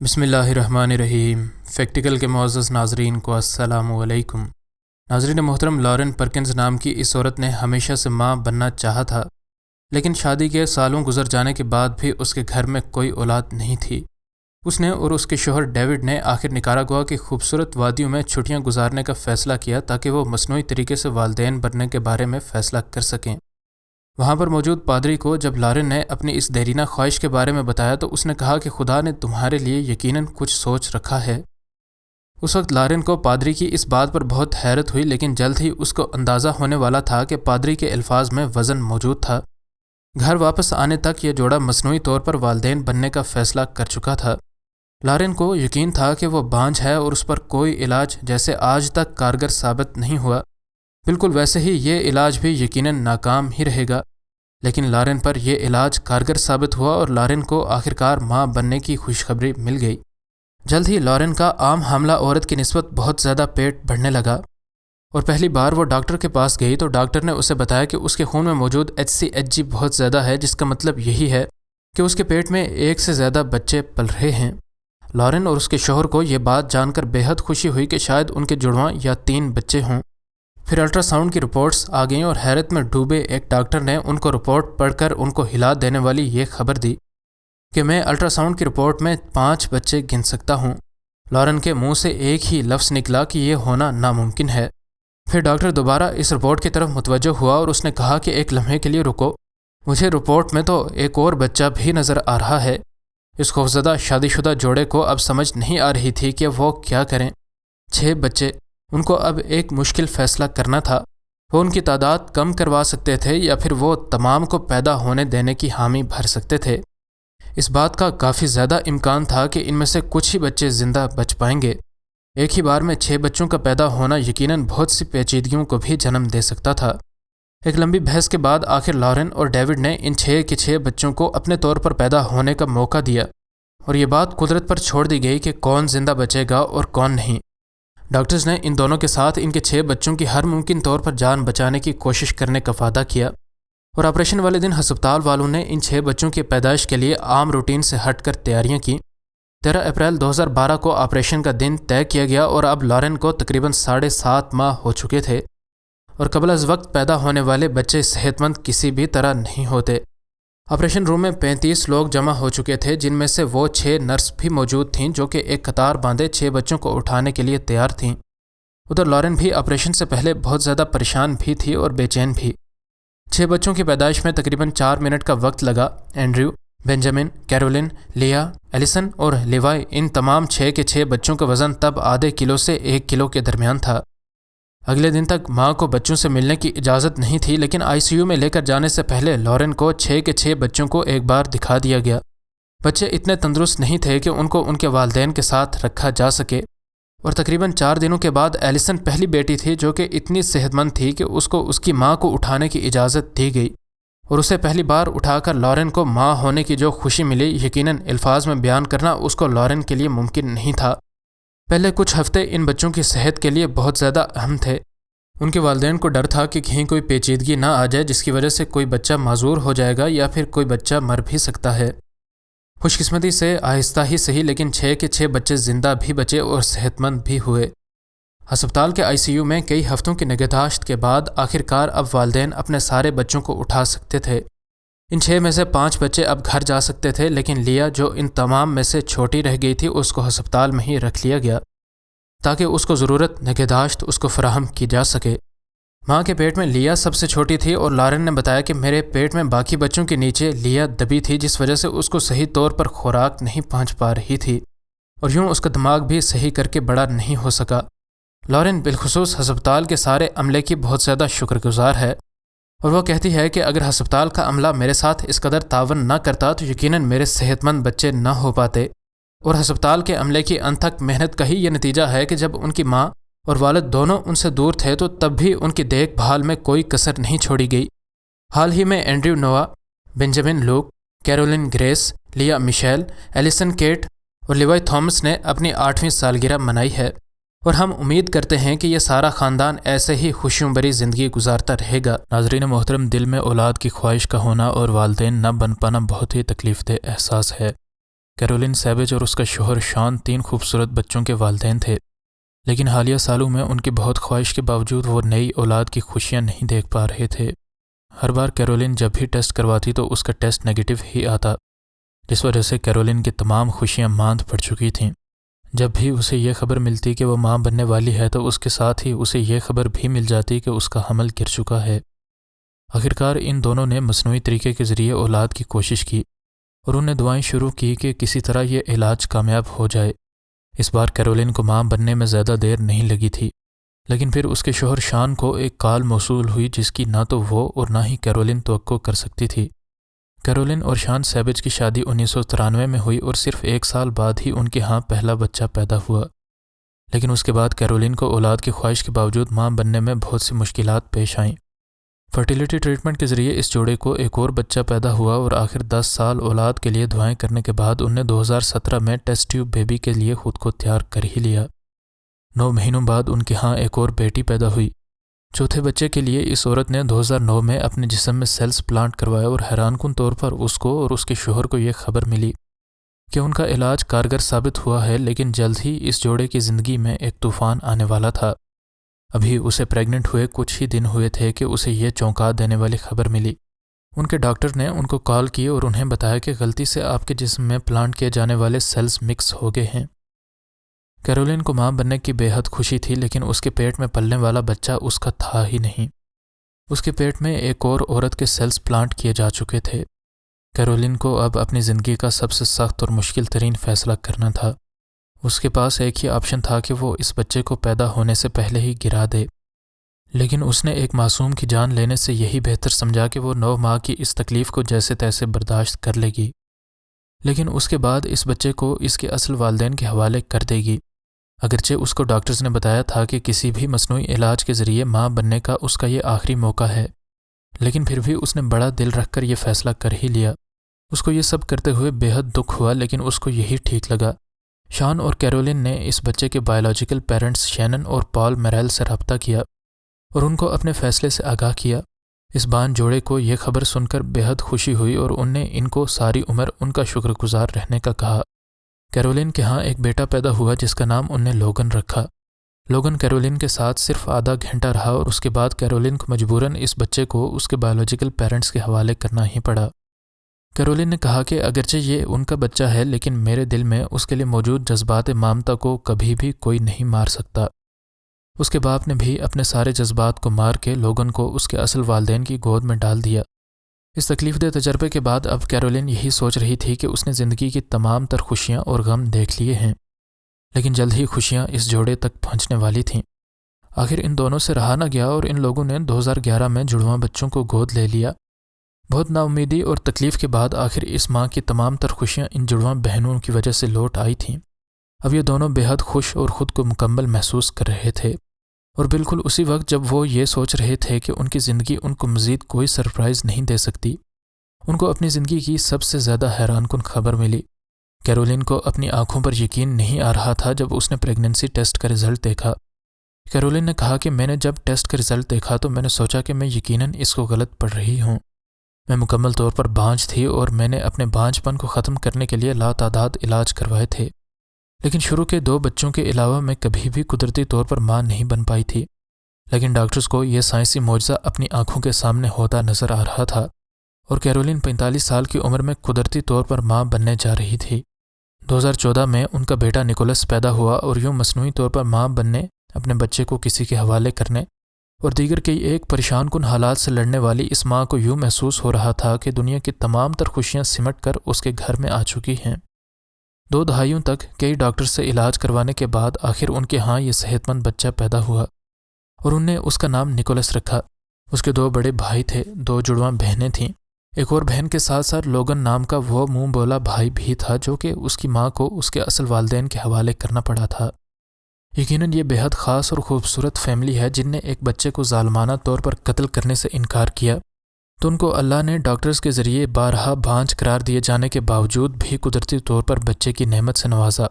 بسم اللہ الرحمن الرحیم۔ فیکٹیکل کے معزز ناظرین کو السلام علیکم۔ ناظرین محترم، لارن پرکنز نام کی اس عورت نے ہمیشہ سے ماں بننا چاہا تھا، لیکن شادی کے سالوں گزر جانے کے بعد بھی اس کے گھر میں کوئی اولاد نہیں تھی۔ اس نے اور اس کے شوہر ڈیوڈ نے آخر نکاراگوا کی خوبصورت وادیوں میں چھٹیاں گزارنے کا فیصلہ کیا تاکہ وہ مصنوعی طریقے سے والدین بننے کے بارے میں فیصلہ کر سکیں۔ وہاں پر موجود پادری کو جب لارن نے اپنی اس دیرینہ خواہش کے بارے میں بتایا تو اس نے کہا کہ خدا نے تمہارے لیے یقیناً کچھ سوچ رکھا ہے۔ اس وقت لارن کو پادری کی اس بات پر بہت حیرت ہوئی، لیکن جلد ہی اس کو اندازہ ہونے والا تھا کہ پادری کے الفاظ میں وزن موجود تھا۔ گھر واپس آنے تک یہ جوڑا مصنوعی طور پر والدین بننے کا فیصلہ کر چکا تھا۔ لارن کو یقین تھا کہ وہ بانجھ ہے اور اس پر کوئی علاج جیسے آج تک کارگر ثابت نہیں ہوا، بالکل ویسے ہی یہ علاج بھی یقیناً ناکام ہی رہے گا۔ لیکن لارن پر یہ علاج کارگر ثابت ہوا اور لارن کو آخرکار ماں بننے کی خوشخبری مل گئی۔ جلد ہی لارن کا عام حاملہ عورت کی نسبت بہت زیادہ پیٹ بڑھنے لگا، اور پہلی بار وہ ڈاکٹر کے پاس گئی تو ڈاکٹر نے اسے بتایا کہ اس کے خون میں موجود HCHG بہت زیادہ ہے، جس کا مطلب یہی ہے کہ اس کے پیٹ میں ایک سے زیادہ بچے پل رہے ہیں۔ لارن اور اس کے شوہر کو یہ بات جان کر بے حد خوشی ہوئی کہ شاید ان کے جڑواں یا 3 بچے ہوں۔ پھر الٹرا ساؤنڈ کی رپورٹس آ گئیں اور حیرت میں ڈوبے ایک ڈاکٹر نے ان کو رپورٹ پڑھ کر ان کو ہلا دینے والی یہ خبر دی کہ میں الٹرا ساؤنڈ کی رپورٹ میں 5 بچے گن سکتا ہوں۔ لارن کے منہ سے ایک ہی لفظ نکلا کہ یہ ہونا ناممکن ہے۔ پھر ڈاکٹر دوبارہ اس رپورٹ کی طرف متوجہ ہوا اور اس نے کہا کہ ایک لمحے کے لیے رکو، مجھے رپورٹ میں تو ایک اور بچہ بھی نظر آ رہا ہے۔ اس خوفزدہ شادی شدہ جوڑے کو اب سمجھ نہیں آ رہی تھی کہ وہ کیا کریں۔ 6 بچے، ان کو اب ایک مشکل فیصلہ کرنا تھا۔ وہ ان کی تعداد کم کروا سکتے تھے یا پھر وہ تمام کو پیدا ہونے دینے کی حامی بھر سکتے تھے۔ اس بات کا کافی زیادہ امکان تھا کہ ان میں سے کچھ ہی بچے زندہ بچ پائیں گے۔ ایک ہی بار میں 6 بچوں کا پیدا ہونا یقیناً بہت سی پیچیدگیوں کو بھی جنم دے سکتا تھا۔ ایک لمبی بحث کے بعد آخر لارن اور ڈیوڈ نے ان 6 کے 6 بچوں کو اپنے طور پر پیدا ہونے کا موقع دیا، اور یہ بات قدرت پر چھوڑ دی گئی کہ کون زندہ بچے گا اور کون نہیں۔ ڈاکٹرز نے ان دونوں کے ساتھ ان کے 6 بچوں کی ہر ممکن طور پر جان بچانے کی کوشش کرنے کا وعدہ کیا، اور آپریشن والے دن ہسپتال والوں نے ان 6 بچوں کی پیدائش کے لیے عام روٹین سے ہٹ کر تیاریاں کیں۔ 13 اپریل 2012 کو آپریشن کا دن طے کیا گیا اور اب لارن کو تقریباً 7.5 ماہ ہو چکے تھے، اور قبل از وقت پیدا ہونے والے بچے صحت مند کسی بھی طرح نہیں ہوتے۔ آپریشن روم میں 35 لوگ جمع ہو چکے تھے، جن میں سے وہ 6 نرس بھی موجود تھیں جو کہ ایک قطار باندھے 6 بچوں کو اٹھانے کے لیے تیار تھیں۔ ادھر لارن بھی آپریشن سے پہلے بہت زیادہ پریشان بھی تھی اور بے چین بھی۔ 6 بچوں کی پیدائش میں تقریباً 4 منٹ کا وقت لگا۔ اینڈریو، بینجامن، کیرولن، لیا، ایلیسن اور لیوائی، ان تمام 6 کے 6 بچوں کا وزن تب آدھے کلو سے 1 کلو کے درمیان تھا۔ اگلے دن تک ماں کو بچوں سے ملنے کی اجازت نہیں تھی، لیکن ICU میں لے کر جانے سے پہلے لارن کو 6 کے 6 بچوں کو ایک بار دکھا دیا گیا۔ بچے اتنے تندرست نہیں تھے کہ ان کو ان کے والدین کے ساتھ رکھا جا سکے، اور تقریباً 4 دنوں کے بعد ایلیسن پہلی بیٹی تھی جو کہ اتنی صحت مند تھی کہ اس کو اس کی ماں کو اٹھانے کی اجازت دی گئی، اور اسے پہلی بار اٹھا کر لارن کو ماں ہونے کی جو خوشی ملی، یقیناً الفاظ میں بیان کرنا اس کو لارن کے لیے ممکن نہیں تھا۔ پہلے کچھ ہفتے ان بچوں کی صحت کے لیے بہت زیادہ اہم تھے۔ ان کے والدین کو ڈر تھا کہ کہیں کوئی پیچیدگی نہ آ جائے جس کی وجہ سے کوئی بچہ معذور ہو جائے گا یا پھر کوئی بچہ مر بھی سکتا ہے۔ خوش قسمتی سے آہستہ ہی صحیح لیکن 6 کے 6 بچے زندہ بھی بچے اور صحت مند بھی ہوئے۔ ہسپتال کے ICU میں کئی ہفتوں کی نگہداشت کے بعد آخرکار اب والدین اپنے سارے بچوں کو اٹھا سکتے تھے۔ ان 6 میں سے 5 بچے اب گھر جا سکتے تھے، لیکن لیا جو ان تمام میں سے چھوٹی رہ گئی تھی اس کو ہسپتال میں ہی رکھ لیا گیا تاکہ اس کو ضرورت نگہداشت اس کو فراہم کی جا سکے۔ ماں کے پیٹ میں لیا سب سے چھوٹی تھی، اور لارن نے بتایا کہ میرے پیٹ میں باقی بچوں کے نیچے لیا دبی تھی، جس وجہ سے اس کو صحیح طور پر خوراک نہیں پہنچ پا رہی تھی، اور یوں اس کا دماغ بھی صحیح کر کے بڑا نہیں ہو سکا۔ لارن بالخصوص ہسپتال کے سارے عملے کی بہت زیادہ شکر گزار ہے، اور وہ کہتی ہے کہ اگر ہسپتال کا عملہ میرے ساتھ اس قدر تعاون نہ کرتا تو یقیناً میرے صحت مند بچے نہ ہو پاتے، اور ہسپتال کے عملے کی انتھک محنت کا ہی یہ نتیجہ ہے کہ جب ان کی ماں اور والد دونوں ان سے دور تھے تو تب بھی ان کی دیکھ بھال میں کوئی کسر نہیں چھوڑی گئی۔ حال ہی میں اینڈریو نووا، بینجامن لوک، کیرولن گریس، لیا میشیل، ایلیسن کیٹ اور لیوائی تھامس نے اپنی 8ویں سالگرہ منائی ہے، اور ہم امید کرتے ہیں کہ یہ سارا خاندان ایسے ہی خوشیوں بھری زندگی گزارتا رہے گا۔ ناظرین محترم، دل میں اولاد کی خواہش کا ہونا اور والدین نہ بن پانا بہت ہی تکلیف دہ احساس ہے۔ کیرولین سیویج اور اس کا شوہر شان 3 خوبصورت بچوں کے والدین تھے، لیکن حالیہ سالوں میں ان کی بہت خواہش کے باوجود وہ نئی اولاد کی خوشیاں نہیں دیکھ پا رہے تھے۔ ہر بار کیرولین جب بھی ٹیسٹ کرواتی تو اس کا ٹیسٹ نیگیٹو ہی آتا، جس وجہ سے کیرولین کی تمام خوشیاں ماند پڑ چکی تھیں۔ جب بھی اسے یہ خبر ملتی کہ وہ ماں بننے والی ہے تو اس کے ساتھ ہی اسے یہ خبر بھی مل جاتی کہ اس کا حمل گر چکا ہے۔ آخرکار ان دونوں نے مصنوعی طریقے کے ذریعے اولاد کی کوشش کی اور انہیں دعائیں شروع کی کہ کسی طرح یہ علاج کامیاب ہو جائے۔ اس بار کیرولین کو ماں بننے میں زیادہ دیر نہیں لگی تھی، لیکن پھر اس کے شوہر شان کو ایک کال موصول ہوئی جس کی نہ تو وہ اور نہ ہی کیرولین توقع کر سکتی تھی۔ کیرولین اور شان سیویج کی شادی 1993 میں ہوئی اور صرف 1 سال بعد ہی ان کے ہاں پہلا بچہ پیدا ہوا، لیکن اس کے بعد کیرولین کو اولاد کی خواہش کے باوجود ماں بننے میں بہت سی مشکلات پیش آئیں۔ فرٹیلیٹی ٹریٹمنٹ کے ذریعے اس جوڑے کو ایک اور بچہ پیدا ہوا اور آخر 10 سال اولاد کے لیے دعائیں کرنے کے بعد انہیں 2017 میں ٹیسٹ ٹیوب بیبی کے لیے خود کو تیار کر ہی لیا۔ 9 مہینوں بعد ان کے ہاں ایک اور بیٹی پیدا ہوئی۔ چوتھے بچے کے لیے اس عورت نے 2009 میں اپنے جسم میں سیلز پلانٹ کروایا اور حیران کن طور پر اس کو اور اس کے شوہر کو یہ خبر ملی کہ ان کا علاج کارگر ثابت ہوا ہے، لیکن جلد ہی اس جوڑے کی زندگی میں ایک طوفان آنے والا تھا۔ ابھی اسے پریگننٹ ہوئے کچھ ہی دن ہوئے تھے کہ اسے یہ چونکا دینے والی خبر ملی۔ ان کے ڈاکٹر نے ان کو کال کی اور انہیں بتایا کہ غلطی سے آپ کے جسم میں پلانٹ کیے جانے والے سیلز مکس ہو گئے ہیں۔ کیرولین کو ماں بننے کی بے حد خوشی تھی، لیکن اس کے پیٹ میں پلنے والا بچہ اس کا تھا ہی نہیں۔ اس کے پیٹ میں ایک اور عورت کے سیلز پلانٹ کیے جا چکے تھے۔ کیرولین کو اب اپنی زندگی کا سب سے سخت اور مشکل ترین فیصلہ کرنا تھا۔ اس کے پاس ایک ہی آپشن تھا کہ وہ اس بچے کو پیدا ہونے سے پہلے ہی گرا دے، لیکن اس نے ایک معصوم کی جان لینے سے یہی بہتر سمجھا کہ وہ 9 ماہ کی اس تکلیف کو جیسے تیسے برداشت کر لے گی، لیکن اس کے بعد اس بچے کو اس کے اصل والدین کے حوالے کر دے گی۔ اگرچہ اس کو ڈاکٹرز نے بتایا تھا کہ کسی بھی مصنوعی علاج کے ذریعے ماں بننے کا اس کا یہ آخری موقع ہے، لیکن پھر بھی اس نے بڑا دل رکھ کر یہ فیصلہ کر ہی لیا۔ اس کو یہ سب کرتے ہوئے بے حد دکھ ہوا، لیکن اس کو یہی ٹھیک لگا۔ شان اور کیرولین نے اس بچے کے بایولوجیکل پیرنٹس شینن اور پال میرل سے رابطہ کیا اور ان کو اپنے فیصلے سے آگاہ کیا۔ اس بان جوڑے کو یہ خبر سن کر بے حد خوشی ہوئی اور ان نے ان کو ساری عمر ان کا شکر گزار رہنے کا کہا۔ کیرولین کے ہاں ایک بیٹا پیدا ہوا جس کا نام ان نے لوگن رکھا۔ لوگن کیرولین کے ساتھ صرف آدھا گھنٹہ رہا اور اس کے بعد کیرولین کو مجبوراً اس بچے کو اس کے بایولوجیکل پیرنٹس کے حوالے کرنا ہی پڑا۔ کیرولین نے کہا کہ اگرچہ یہ ان کا بچہ ہے، لیکن میرے دل میں اس کے لیے موجود جذبات مامتا کو کبھی بھی کوئی نہیں مار سکتا۔ اس کے باپ نے بھی اپنے سارے جذبات کو مار کے لوگن کو اس کے اصل والدین کی گود میں ڈال دیا۔ اس تکلیف دہ تجربے کے بعد اب کیرولین یہی سوچ رہی تھی کہ اس نے زندگی کی تمام تر خوشیاں اور غم دیکھ لیے ہیں، لیکن جلد ہی خوشیاں اس جوڑے تک پہنچنے والی تھیں۔ آخر ان دونوں سے رہا نہ گیا اور ان لوگوں نے 2011 میں جڑواں بچوں کو گود لے لیا۔ بہت نا امیدی اور تکلیف کے بعد آخر اس ماں کی تمام تر خوشیاں ان جڑواں بہنوں کی وجہ سے لوٹ آئی تھیں۔ اب یہ دونوں بے حد خوش اور خود کو مکمل محسوس کر رہے تھے، اور بالکل اسی وقت جب وہ یہ سوچ رہے تھے کہ ان کی زندگی ان کو مزید کوئی سرپرائز نہیں دے سکتی، ان کو اپنی زندگی کی سب سے زیادہ حیران کن خبر ملی۔ کیرولین کو اپنی آنکھوں پر یقین نہیں آ رہا تھا جب اس نے پریگننسی ٹیسٹ کا رزلٹ دیکھا۔ کیرولین نے کہا کہ میں نے جب ٹیسٹ کا رزلٹ دیکھا تو میں نے سوچا کہ میں یقیناً اس کو غلط پڑھ رہی ہوں۔ میں مکمل طور پر بانجھ تھی اور میں نے اپنے بانجھ پن کو ختم کرنے کے لیے لاتعداد علاج کروائے تھے، لیکن شروع کے 2 بچوں کے علاوہ میں کبھی بھی قدرتی طور پر ماں نہیں بن پائی تھی۔ لیکن ڈاکٹرز کو یہ سائنسی معجزہ اپنی آنکھوں کے سامنے ہوتا نظر آ رہا تھا، اور کیرولین 45 سال کی عمر میں قدرتی طور پر ماں بننے جا رہی تھی۔ 2014 میں ان کا بیٹا نکولس پیدا ہوا، اور یوں مصنوعی طور پر ماں بننے، اپنے بچے کو کسی کے حوالے کرنے اور دیگر کئی ایک پریشان کن حالات سے لڑنے والی اس ماں کو یوں محسوس ہو رہا تھا کہ دنیا کی تمام تر خوشیاں سمٹ کر اس کے گھر میں آ چکی ہیں۔ 2 دہائیوں تک کئی ڈاکٹر سے علاج کروانے کے بعد آخر ان کے ہاں یہ صحت مند بچہ پیدا ہوا، اور ان نے اس کا نام نکولس رکھا۔ اس کے 2 بڑے بھائی تھے، 2 جڑواں بہنیں تھیں۔ ایک اور بہن کے ساتھ ساتھ لوگن نام کا وہ منہ بولا بھائی بھی تھا جو کہ اس کی ماں کو اس کے اصل والدین کے حوالے کرنا پڑا تھا۔ یقیناً یہ بے حد خاص اور خوبصورت فیملی ہے جن نے ایک بچے کو ظالمانہ طور پر قتل کرنے سے انکار کیا، تو ان کو اللہ نے ڈاکٹرز کے ذریعے بارہا بانجھ قرار دیے جانے کے باوجود بھی قدرتی طور پر بچے کی نعمت سے نوازا۔